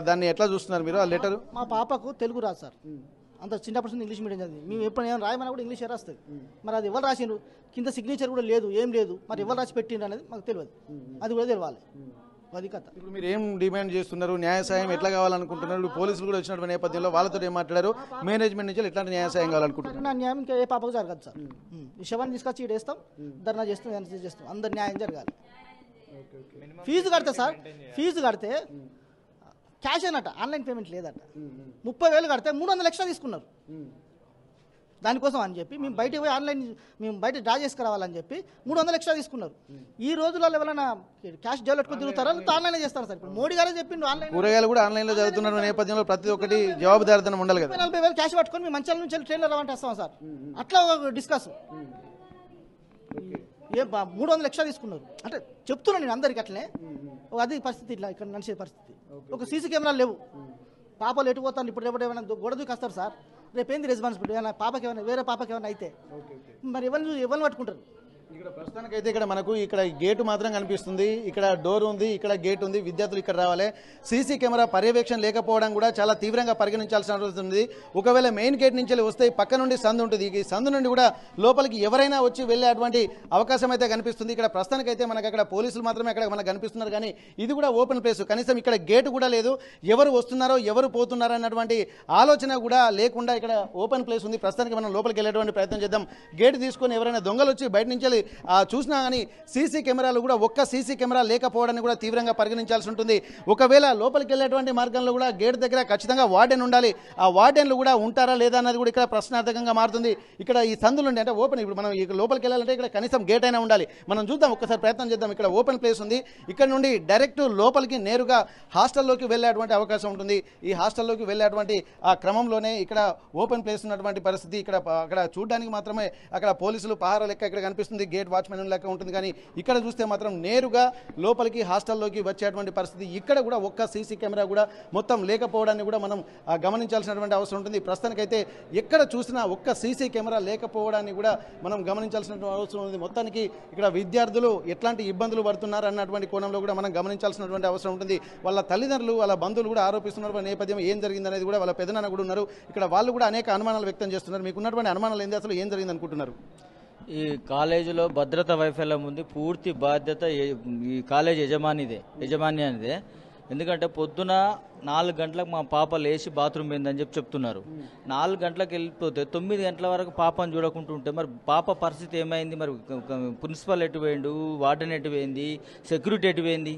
దాన్ని ఎట్లా చూస్తున్నారు మీరు? ఆ లెటర్ మా పాపకు తెలుగు రాదు సార్, అంత చిన్నప్పటి ఇంగ్లీష్ మీడియం చదివి. మేము ఎప్పుడు ఏమైనా రాయమన్నా కూడా ఇంగ్లీష్ రాస్తుంది. మరి అది ఎవరు రాసిండ్రు, కింద సిగ్నేచర్ కూడా లేదు, ఏం లేదు. మరి ఎవరు రాసి పెట్టిండ్రు అనేది మాకు తెలియదు, అది కూడా తెలియాలి. అది కథ. ఇప్పుడు మీరు ఏం డిమాండ్ చేస్తున్నారు? న్యాయ సాయం ఎట్లా కావాలనుకుంటున్నారు? ఇప్పుడు పోలీసులు కూడా వచ్చినటువంటి నేపథ్యంలో వాళ్ళతో ఏం మాట్లాడారు? మేనేజ్మెంట్ నుంచి ఎట్లాంటి న్యాయ సాయం కావాలనుకుంటున్నారు? నా న్యాయం ఇంకా ఏ పాపకు జరగదు సార్. ఈ శవాన్ని తీసుకొచ్చి ఇడేస్తాం, ధర్నా చేస్తాం, చేస్తాం, అందరు న్యాయం జరగాలి. ఫీజు కడితే సార్, ఫీజు కడితే క్యాష్ అనట, ఆన్లైన్ పేమెంట్ లేదట. 30,000 కడితే 300 లక్షలు తీసుకున్నారు. దానికోసం అని చెప్పి మేము బయటకు పోయి ఆన్లైన్ మేము బయట డ్రా చేసుకురావాలని చెప్పి 300 లక్షలు తీసుకున్నారు. ఈ రోజులలో ఎవరైనా క్యాష్ డెవలప్కి తిరుగుతారా, ఆన్లైన్ చేస్తారు సార్. ఇప్పుడు మోడీ గారే చెప్పిండు ఆన్లైన్. కూరగాయలు కూడా ఆన్లైన్ లో చదువుతున్న నేపథ్యంలో ప్రతి ఒక్కటి జవాబుదారితనం ఉండాలి కదా. 40,000 క్యాష్ పట్టుకొని మేము మంచాల నుంచి ట్రైన్లో రావంటే వస్తాం సార్. అట్లా డిస్కస్ 300 లక్షలు తీసుకున్నారు అంటే చెప్తున్నాను నేను అందరికి. అట్లనే అది పరిస్థితి, ఇట్లా ఇక్కడ నడిచే పరిస్థితి. ఒక సీసీ కెమెరాలు లేవు. పాపలు ఎటు పోతాను ఇప్పుడు రేపు ఏమైనా గొడవ దూకి వస్తారు సార్. రేపు ఏంది రెస్పాన్సిబిలిటీ? ఏమైనా పాపకి ఏమైనా వేరే పాపకి ఏమైనా అయితే మరి ఎవరిని పట్టుకుంటారు? ఇక్కడ ప్రస్తుతానికైతే ఇక్కడ మనకు ఇక్కడ గేటు మాత్రం కనిపిస్తుంది, ఇక్కడ డోర్ ఉంది, ఇక్కడ గేట్ ఉంది, విద్యార్థులు ఇక్కడ రావాలి. సీసీ కెమెరా పర్యవేక్షణ లేకపోవడం కూడా చాలా తీవ్రంగా పరిగణించాల్సిన అవసరం ఉంది. ఒకవేళ మెయిన్ గేట్ నుంచి వస్తే పక్క నుండి సందు ఉంటుంది, ఈ సందు నుండి కూడా లోపలికి ఎవరైనా వచ్చి వెళ్ళేటువంటి అవకాశం అయితే కనిపిస్తుంది. ఇక్కడ ప్రస్తుతానికైతే మనకు అక్కడ పోలీసులు మాత్రమే అక్కడ మనకు కనిపిస్తున్నారు, కానీ ఇది కూడా ఓపెన్ ప్లేస్, కనీసం ఇక్కడ గేటు కూడా లేదు. ఎవరు వస్తున్నారో ఎవరు పోతున్నారో అన్నటువంటి ఆలోచన కూడా లేకుండా ఇక్కడ ఓపెన్ ప్లేస్ ఉంది. ప్రస్తుతానికి మనం లోపలికి వెళ్ళేటువంటి ప్రయత్నం చేద్దాం. గేట్ తీసుకొని ఎవరైనా దొంగలు వచ్చి బయట నుంచి చూసినా కానీ సీసీ కెమెరాలు కూడా ఒక్క సీసీ కెమెరా లేకపోవడాన్ని కూడా తీవ్రంగా పరిగణించాల్సి ఉంటుంది. ఒకవేళ లోపలికి వెళ్ళేటువంటి మార్గంలో కూడా గేట్ దగ్గర ఖచ్చితంగా వార్డెన్ ఉండాలి. ఆ వార్డెన్లు కూడా ఉంటారా లేదా అన్నది కూడా ఇక్కడ ప్రశ్నార్థకంగా మారుతుంది. ఇక్కడ ఈ సందులు ఉండి అంటే ఓపెన్, ఇప్పుడు మనం లోపలికి వెళ్ళాలంటే ఇక్కడ కనీసం గేట్ అయినా ఉండాలి. మనం చూద్దాం, ఒక్కసారి ప్రయత్నం చేద్దాం. ఇక్కడ ఓపెన్ ప్లేస్ ఉంది, ఇక్కడ నుండి డైరెక్ట్ లోపలికి నేరుగా హాస్టల్లోకి వెళ్ళేటువంటి అవకాశం ఉంటుంది. ఈ హాస్టల్లోకి వెళ్ళేటువంటి ఆ క్రమంలోనే ఇక్కడ ఓపెన్ ప్లేస్ ఉన్నటువంటి పరిస్థితి. అక్కడ చూడడానికి మాత్రమే అక్కడ పోలీసులు పహారా లెక్క ఇక్కడ కనిపిస్తుంది, గేట్ వాచ్మెన్ లెక్క ఉంటుంది. కానీ ఇక్కడ చూస్తే మాత్రం నేరుగా లోపలికి హాస్టల్లోకి వచ్చేటువంటి పరిస్థితి. ఇక్కడ కూడా ఒక్క సీసీ కెమెరా కూడా మొత్తం లేకపోవడాన్ని కూడా మనం గమనించాల్సినటువంటి అవసరం ఉంటుంది. ప్రస్తుతానికైతే ఎక్కడ చూసినా ఒక్క సీసీ కెమెరా లేకపోవడాన్ని కూడా మనం గమనించాల్సినటువంటి అవసరం ఉంది. మొత్తానికి ఇక్కడ విద్యార్థులు ఎట్లాంటి ఇబ్బందులు పడుతున్నారు అన్నటువంటి కోణంలో కూడా మనం గమనించాల్సినటువంటి అవసరం ఉంటుంది. వాళ్ళ తల్లిదండ్రులు వాళ్ళ బంధువులు కూడా ఆరోపిస్తున్న నేపథ్యం ఏం జరిగిందనేది కూడా వాళ్ళ పెదనాన్న కూడా ఉన్నారు. ఇక్కడ వాళ్ళు కూడా అనేక అనుమానాలు వ్యక్తం చేస్తున్నారు. మీకు ఉన్నటువంటి అనుమానాలు ఏంది, అసలు ఏం జరిగింది అనుకుంటున్నారు? ఈ కాలేజీలో భద్రతా వైఫల్యం ఉంది, పూర్తి బాధ్యత ఈ కాలేజ్ యజమానిదే. ఎందుకంటే పొద్దున 4 గంటలకు మా పాప లేచి బాత్రూమ్ పోయిందని చెప్తున్నారు. 4 గంటలకు వెళ్ళిపోతే 9 గంటల వరకు పాపను చూడకుంటుంటే మరి పాప పరిస్థితి ఏమైంది? మరి ప్రిన్సిపల్ ఎటు పోయిండు, వార్డెన్ ఎటు పోయింది, సెక్యూరిటీ ఎటు పోయింది?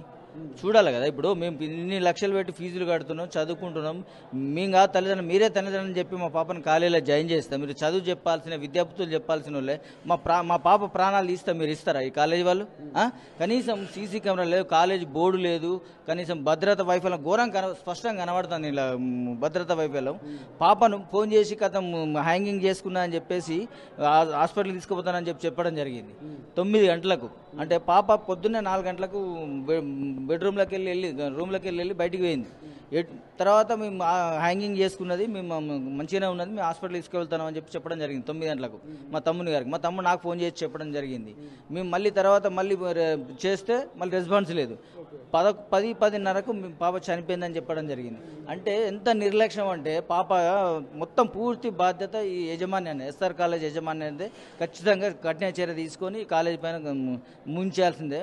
చూడాలి కదా. ఇప్పుడు మేము ఇన్ని లక్షలు పెట్టి ఫీజులు కడుతున్నాం, చదువుకుంటున్నాం. మేము కాదు తల్లిదండ్రులు, మీరే తల్లిదండ్రులు చెప్పి మా పాపను కాలేజీలో జాయిన్ చేస్తాం. మీరు చదువు చెప్పాల్సిన, విద్యార్థులు చెప్పాల్సిన వాళ్ళే. మా పాప ప్రాణాలు తీస్తా మీరు ఇస్తారా ఈ కాలేజీ వాళ్ళు? కనీసం సీసీ కెమెరా లేదు, కాలేజీ బోర్డు లేదు, కనీసం భద్రత వైఫల్యం ఘోరంగా స్పష్టంగా కనబడుతుంది. ఇలా భద్రత వైఫల్యం. పాపను ఫోన్ చేసి కథ హ్యాంగింగ్ చేసుకున్నా అని చెప్పేసి హాస్పిటల్ తీసుకుపోతానని చెప్పడం జరిగింది 9 గంటలకు. అంటే పాప పొద్దున్నే 4 గంటలకు బెడ్రూమ్లోకి వెళ్ళి బయటికి పోయింది. తర్వాత మేము హ్యాంగింగ్ చేసుకున్నది, మేము మంచిగానే ఉన్నది, మేము హాస్పిటల్ తీసుకువెళ్తాం అని చెప్పడం జరిగింది 9 గంటలకు మా తమ్ముని గారికి. మా తమ్ముడు నాకు ఫోన్ చేసి చెప్పడం జరిగింది. మేము మళ్ళీ తర్వాత చేస్తే మళ్ళీ రెస్పాన్స్ లేదు. 10:30కు పాప చనిపోయిందని చెప్పడం జరిగింది. అంటే ఎంత నిర్లక్ష్యం అంటే పాప మొత్తం పూర్తి బాధ్యత ఈ యజమాని ఎస్ఆర్ కాలేజ్ యజమాని అనేది ఖచ్చితంగా కఠిన చర్య తీసుకొని కాలేజీ పైన ముంచాల్సిందే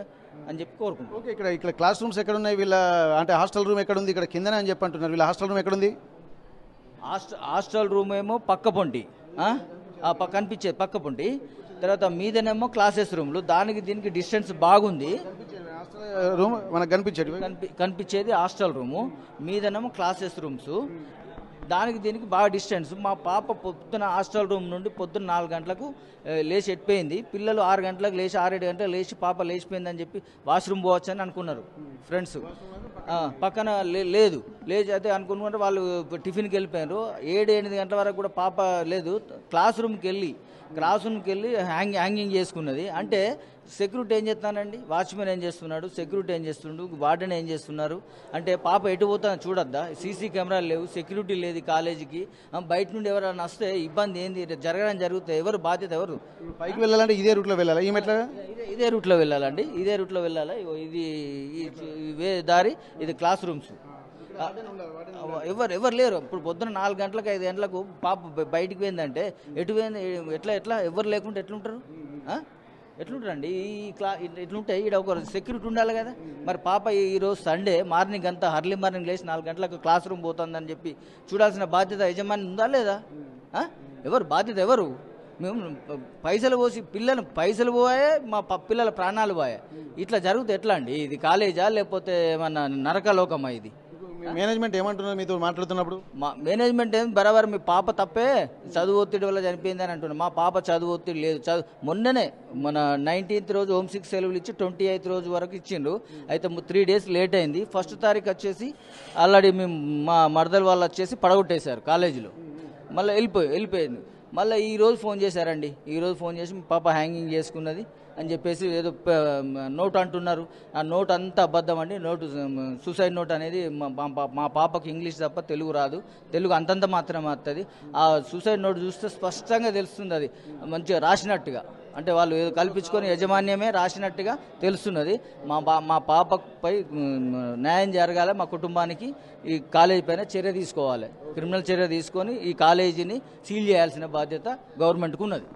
అని చెప్పి కోరుకుంటున్నాం. ఓకే, ఇక్కడ క్లాస్ రూమ్స్ ఎక్కడ ఉన్నాయి? వీళ్ళ అంటే హాస్టల్ రూమ్ ఎక్కడ ఉంది? ఇక్కడ కిందనే అని చెప్పి అంటున్నారు. వీళ్ళ హాస్టల్ రూమ్ ఎక్కడ ఉంది? హాస్టల్ రూమ్ ఏమో పక్క పొంటి, కనిపించేది పక్క పొంటి. తర్వాత మీదనేమో క్లాసెస్ రూమ్లు. దీనికి డిస్టెన్స్ బాగుంది. రూమ్ మనకు కనిపించేది హాస్టల్ రూము, మీదనేమో క్లాసెస్ రూమ్స్. దీనికి బాగా డిస్టెన్స్. మా పాప పొద్దున హాస్టల్ రూమ్ నుండి పొద్దున్న 4 గంటలకు లేచి ఎట్టిపోయింది. పిల్లలు 6 గంటలకు లేచి 6-7 గంటలకు లేచి పాప లేచిపోయిందని చెప్పి వాష్రూమ్ పోవచ్చు అని అనుకున్నారు ఫ్రెండ్స్. పక్కన లేదు లేచి అయితే అనుకున్నట్టు వాళ్ళు టిఫిన్కి వెళ్ళిపోయారు. 7-8 గంటల వరకు కూడా పాప లేదు. క్లాస్ రూమ్కి వెళ్ళి హ్యాంగింగ్ చేసుకున్నది. అంటే సెక్యూరిటీ ఏం చేస్తానండి, వాచ్మెన్ ఏం చేస్తున్నాడు, సెక్యూరిటీ ఏం చేస్తుండు, వార్డెన్ ఏం చేస్తున్నారు? అంటే పాప ఎటు పోతుందని చూడొద్దా? సీసీ కెమెరాలు లేవు, సెక్యూరిటీ లేదు కాలేజీకి. బయట నుండి ఎవరైనా వస్తే ఇబ్బంది ఏంది? జరగడం జరుగుతాయి. ఎవరు బాధ్యత? ఎవరు? పైకి వెళ్ళాలంటే ఇదే రూట్లో వెళ్ళాలి. ఇదే రూట్లో వెళ్ళాలండి. ఇదే రూట్లో వెళ్ళాలి. ఇది దారి, ఇది క్లాస్ రూమ్స్. ఎవరు లేరు. ఇప్పుడు పొద్దున 4 గంటలకు 5 గంటలకు పాప బయటికి పోయిందంటే ఎటు పోయింది? ఎట్లా ఎవరు లేకుంటే ఎట్లుంటారండి? ఇట్లుంటే ఇక్కడ ఒక సెక్యూరిటీ ఉండాలి కదా. మరి పాప ఈరోజు సండే మార్నింగ్ అంతా అర్లీ మార్నింగ్ లేచి 4 గంటలకు క్లాస్ రూమ్ పోతుందని చెప్పి చూడాల్సిన బాధ్యత యజమాని ఉందా లేదా? ఎవరు బాధ్యత? ఎవరు? మేము పైసలు పోసి పైసలు పోయే, మా పిల్లల ప్రాణాలు పోయే. ఇట్లా జరిగితే ఎట్లా అండి? ఇది కాలేజా లేకపోతే ఏమన్నా నరకలోకమా ఇది? మేనేజ్మెంట్ ఏమంటున్నారు మీతో మాట్లాడుతున్నప్పుడు? మా మేనేజ్మెంట్ ఏం బరాబర్ మీ పాప తప్పే, చదువు ఒత్తిడి వల్ల చనిపోయింది అని అంటున్నారు. మా పాప చదువు ఒత్తిడి లేదు. మొన్ననే మన 19th రోజు హోమ్ సిక్ సెలవులు ఇచ్చి 28th రోజు వరకు ఇచ్చిండ్రు. అయితే 3 days లేట్ అయింది. 1st తారీఖు వచ్చేసి ఆల్రెడీ మేము మా మరదల వాళ్ళు వచ్చేసి పడగొట్టేశారు కాలేజీలో. మళ్ళీ వెళ్ళిపోయింది. మళ్ళీ ఈరోజు ఫోన్ చేశారండి. ఈరోజు ఫోన్ చేసి మీ పాప హ్యాంగింగ్ చేసుకున్నది అని చెప్పేసి ఏదో నోట్ అంటున్నారు. ఆ నోట్ అంతా అబద్ధం అండి. సూసైడ్ నోట్ అనేది మా పాపకి ఇంగ్లీష్ తప్ప తెలుగు రాదు. తెలుగు అంతంత మాత్రమే వస్తుంది. ఆ సూసైడ్ నోట్ చూస్తే స్పష్టంగా తెలుస్తుంది అది మంచిగా రాసినట్టుగా. అంటే వాళ్ళు ఏదో కల్పించుకొని యజమాన్యమే రాసినట్టుగా తెలుస్తున్నది. మా పాపపై న్యాయం జరగాలి. మా కుటుంబానికి ఈ కాలేజీ పైన చర్య తీసుకోవాలి. క్రిమినల్ చర్య తీసుకొని ఈ కాలేజీని సీల్ చేయాల్సిన బాధ్యత గవర్నమెంట్కు ఉన్నది.